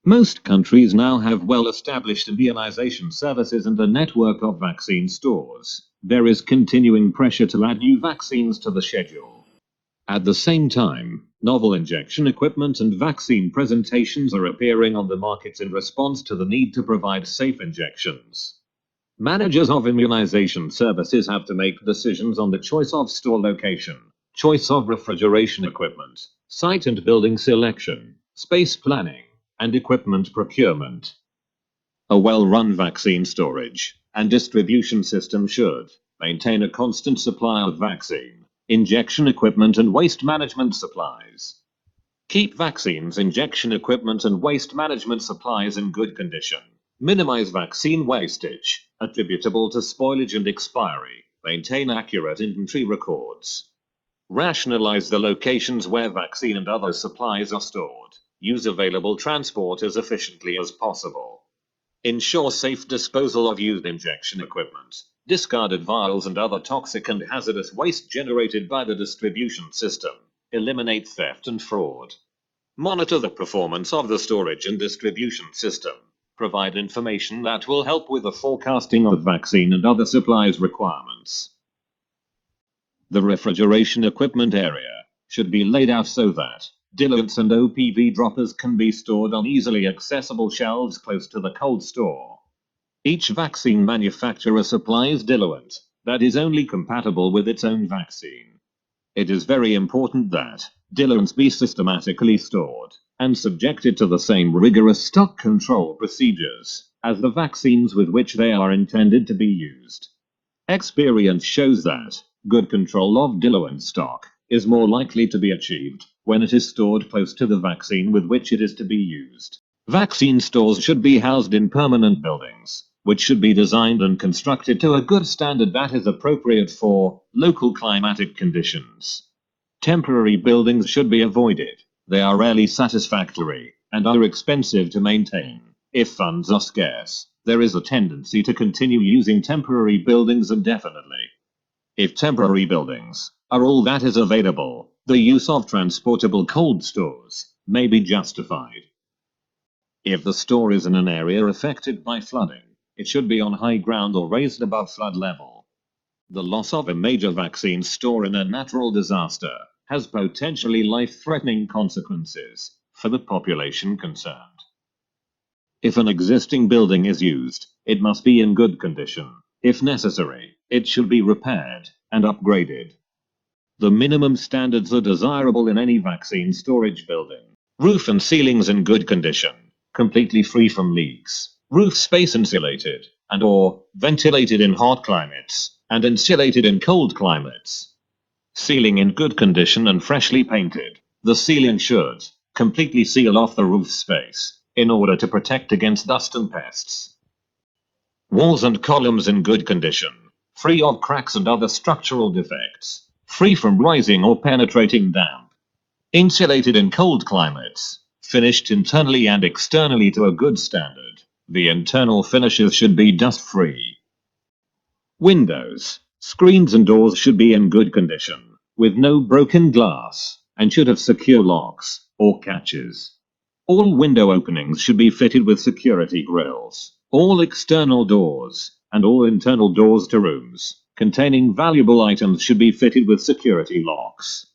Most countries now have well-established immunization services and a network of vaccine stores. There is continuing pressure to add new vaccines to the schedule. At the same time, novel injection equipment and vaccine presentations are appearing on the markets in response to the need to provide safe injections. Managers of immunization services have to make decisions on the choice of store location, choice of refrigeration equipment, site and building selection, space planning, and equipment procurement. A well-run vaccine storage and distribution system should maintain a constant supply of vaccine, injection equipment and waste management supplies. Keep vaccines, injection equipment and waste management supplies in good condition. Minimize vaccine wastage attributable to spoilage and expiry. Maintain accurate inventory records. Rationalize the locations where vaccine and other supplies are stored. Use available transport as efficiently as possible. Ensure safe disposal of used injection equipment, discarded vials and other toxic and hazardous waste generated by the distribution system. Eliminate theft and fraud. Monitor the performance of the storage and distribution system. Provide information that will help with the forecasting of vaccine and other supplies requirements. The refrigeration equipment area should be laid out so that diluents and OPV droppers can be stored on easily accessible shelves close to the cold store. Each vaccine manufacturer supplies diluent that is only compatible with its own vaccine. It is very important that diluents be systematically stored and subjected to the same rigorous stock control procedures as the vaccines with which they are intended to be used. Experience shows that good control of diluent stock is more likely to be achieved when it is stored close to the vaccine with which it is to be used. Vaccine stores should be housed in permanent buildings, which should be designed and constructed to a good standard that is appropriate for local climatic conditions. Temporary buildings should be avoided. They are rarely satisfactory and are expensive to maintain. If funds are scarce, there is a tendency to continue using temporary buildings indefinitely. If temporary buildings are all that is available, the use of transportable cold stores may be justified. If the store is in an area affected by flooding, it should be on high ground or raised above flood level. The loss of a major vaccine store in a natural disaster has potentially life-threatening consequences for the population concerned. If an existing building is used, it must be in good condition. If necessary, it should be repaired and upgraded. The minimum standards are desirable in any vaccine storage building. Roof and ceilings in good condition, completely free from leaks. Roof space insulated and/or ventilated in hot climates and insulated in cold climates. Ceiling in good condition and freshly painted. The ceiling should completely seal off the roof space in order to protect against dust and pests. Walls and columns in good condition, free of cracks and other structural defects, free from rising or penetrating damp. Insulated in cold climates, finished internally and externally to a good standard. The internal finishes should be dust-free. Windows, screens and doors should be in good condition, with no broken glass, and should have secure locks or catches. All window openings should be fitted with security grills. All external doors and all internal doors to rooms containing valuable items should be fitted with security locks.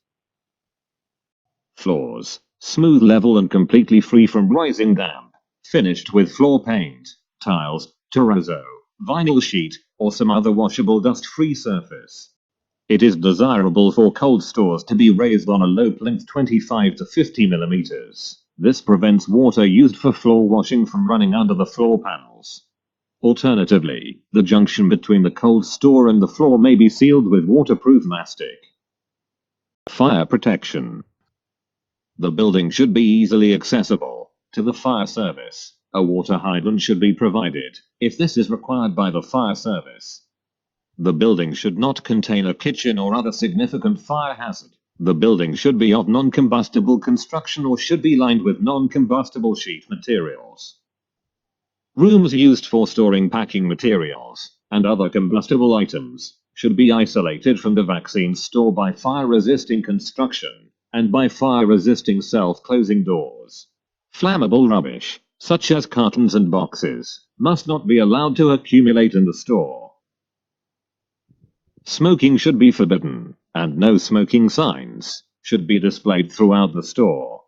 Floors, smooth, level and completely free from rising damp, finished with floor paint, tiles, terrazzo, vinyl sheet, or some other washable dust-free surface. It is desirable for cold stores to be raised on a low plinth 25 to 50 millimeters. This prevents water used for floor washing from running under the floor panels. Alternatively, the junction between the cold store and the floor may be sealed with waterproof mastic. Fire protection. The building should be easily accessible to the fire service. A water hydrant should be provided, if this is required by the fire service. The building should not contain a kitchen or other significant fire hazard. The building should be of non-combustible construction or should be lined with non-combustible sheet materials. Rooms used for storing packing materials and other combustible items should be isolated from the vaccine store by fire-resisting construction and by fire-resisting self-closing doors. Flammable rubbish such as cartons and boxes, must not be allowed to accumulate in the store. Smoking should be forbidden, and no smoking signs should be displayed throughout the store.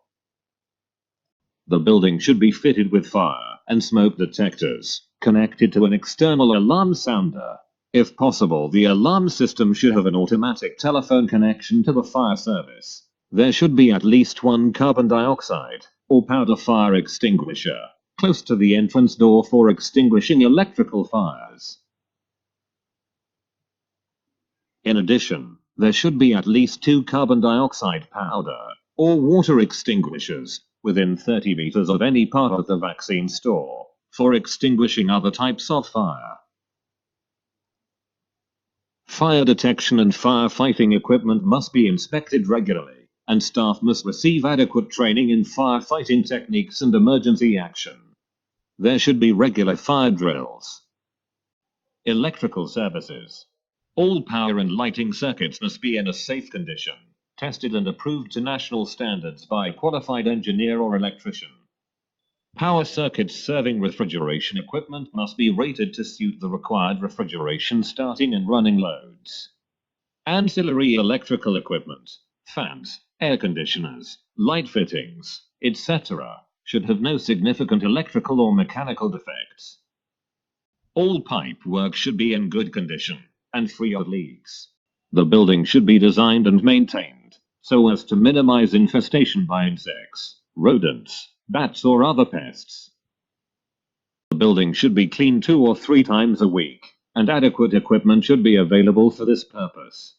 The building should be fitted with fire and smoke detectors, connected to an external alarm sounder. If possible, the alarm system should have an automatic telephone connection to the fire service. There should be at least one carbon dioxide or powder fire extinguisher close to the entrance door for extinguishing electrical fires. In addition, there should be at least 2 carbon dioxide powder or water extinguishers within 30 meters of any part of the vaccine store for extinguishing other types of fire. Fire detection and firefighting equipment must be inspected regularly, and staff must receive adequate training in firefighting techniques and emergency action. There should be regular fire drills. Electrical services. All power and lighting circuits must be in a safe condition, tested and approved to national standards by a qualified engineer or electrician. Power circuits serving refrigeration equipment must be rated to suit the required refrigeration starting and running loads. Ancillary electrical equipment, fans, air conditioners, light fittings, etc., should have no significant electrical or mechanical defects. All pipe work should be in good condition and free of leaks. The building should be designed and maintained so as to minimize infestation by insects, rodents, bats, or other pests. The building should be cleaned 2 or 3 times a week, and adequate equipment should be available for this purpose.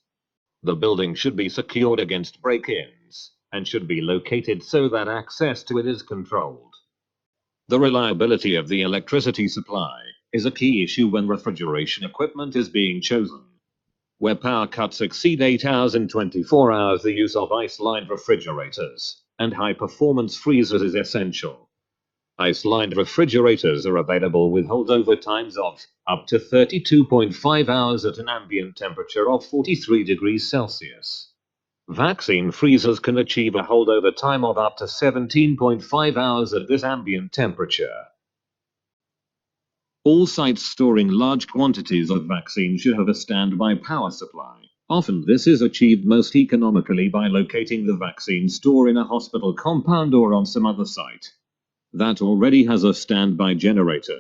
The building should be secured against break-ins and should be located so that access to it is controlled. The reliability of the electricity supply is a key issue when refrigeration equipment is being chosen. Where power cuts exceed 8 hours in 24 hours, the use of ice-lined refrigerators and high-performance freezers is essential. Ice-lined refrigerators are available with holdover times of up to 32.5 hours at an ambient temperature of 43 degrees Celsius. Vaccine freezers can achieve a holdover time of up to 17.5 hours at this ambient temperature. All sites storing large quantities of vaccine should have a standby power supply. Often this is achieved most economically by locating the vaccine store in a hospital compound or on some other site that already has a standby generator.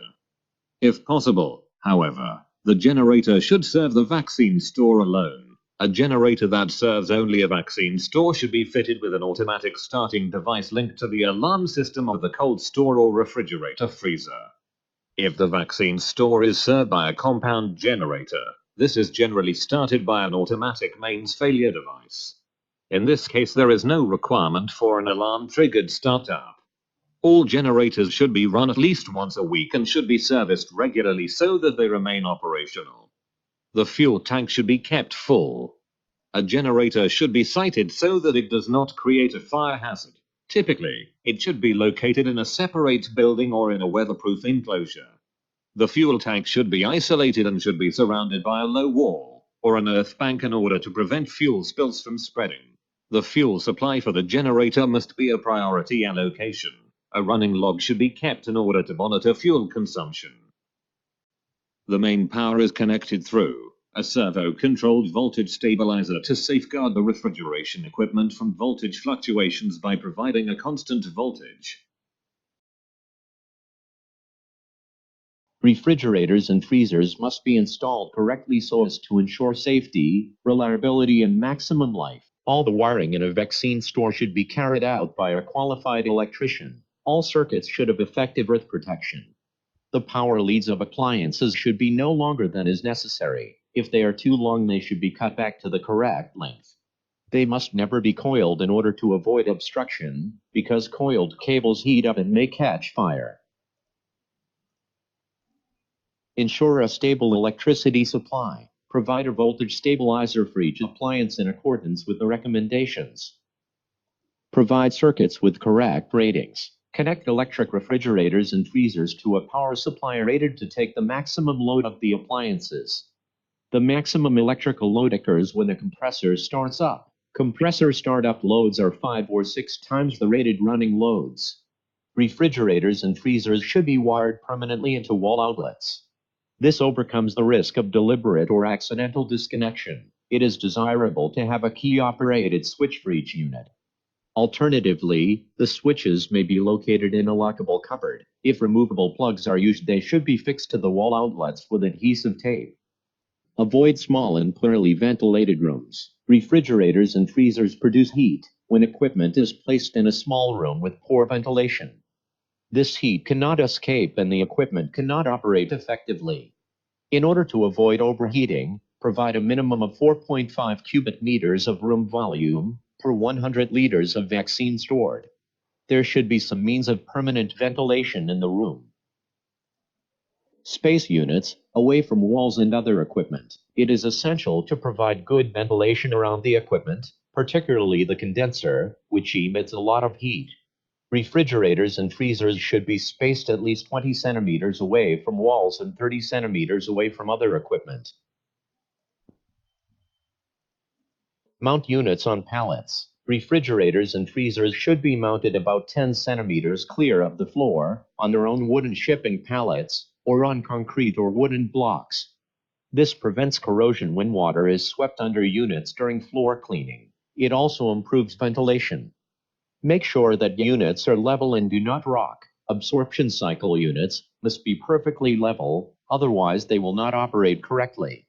If possible, however, the generator should serve the vaccine store alone. A generator that serves only a vaccine store should be fitted with an automatic starting device linked to the alarm system of the cold store or refrigerator freezer. If the vaccine store is served by a compound generator, this is generally started by an automatic mains failure device. In this case, there is no requirement for an alarm-triggered startup. All generators should be run at least once a week and should be serviced regularly so that they remain operational. The fuel tank should be kept full. A generator should be sited so that it does not create a fire hazard. Typically, it should be located in a separate building or in a weatherproof enclosure. The fuel tank should be isolated and should be surrounded by a low wall or an earth bank in order to prevent fuel spills from spreading. The fuel supply for the generator must be a priority allocation. A running log should be kept in order to monitor fuel consumption. The main power is connected through a servo-controlled voltage stabilizer to safeguard the refrigeration equipment from voltage fluctuations by providing a constant voltage. Refrigerators and freezers must be installed correctly so as to ensure safety, reliability, and maximum life. All the wiring in a vaccine store should be carried out by a qualified electrician. All circuits should have effective earth protection. The power leads of appliances should be no longer than is necessary. If they are too long, they should be cut back to the correct length. They must never be coiled in order to avoid obstruction, because coiled cables heat up and may catch fire. Ensure a stable electricity supply. Provide a voltage stabilizer for each appliance in accordance with the recommendations. Provide circuits with correct ratings. Connect electric refrigerators and freezers to a power supply rated to take the maximum load of the appliances. The maximum electrical load occurs when the compressor starts up. Compressor startup loads are 5 or 6 times the rated running loads. Refrigerators and freezers should be wired permanently into wall outlets. This overcomes the risk of deliberate or accidental disconnection. It is desirable to have a key-operated switch for each unit. Alternatively, the switches may be located in a lockable cupboard. If removable plugs are used, they should be fixed to the wall outlets with adhesive tape. Avoid small and poorly ventilated rooms. Refrigerators and freezers produce heat when equipment is placed in a small room with poor ventilation. This heat cannot escape and the equipment cannot operate effectively. In order to avoid overheating, provide a minimum of 4.5 cubic meters of room volume per 100 liters of vaccine stored. There should be some means of permanent ventilation in the room. Space units, away from walls and other equipment. It is essential to provide good ventilation around the equipment, particularly the condenser, which emits a lot of heat. Refrigerators and freezers should be spaced at least 20 centimeters away from walls and 30 centimeters away from other equipment. Mount units on pallets. Refrigerators and freezers should be mounted about 10 centimeters clear of the floor, on their own wooden shipping pallets, or on concrete or wooden blocks. This prevents corrosion when water is swept under units during floor cleaning. It also improves ventilation. Make sure that units are level and do not rock. Absorption cycle units must be perfectly level, otherwise they will not operate correctly.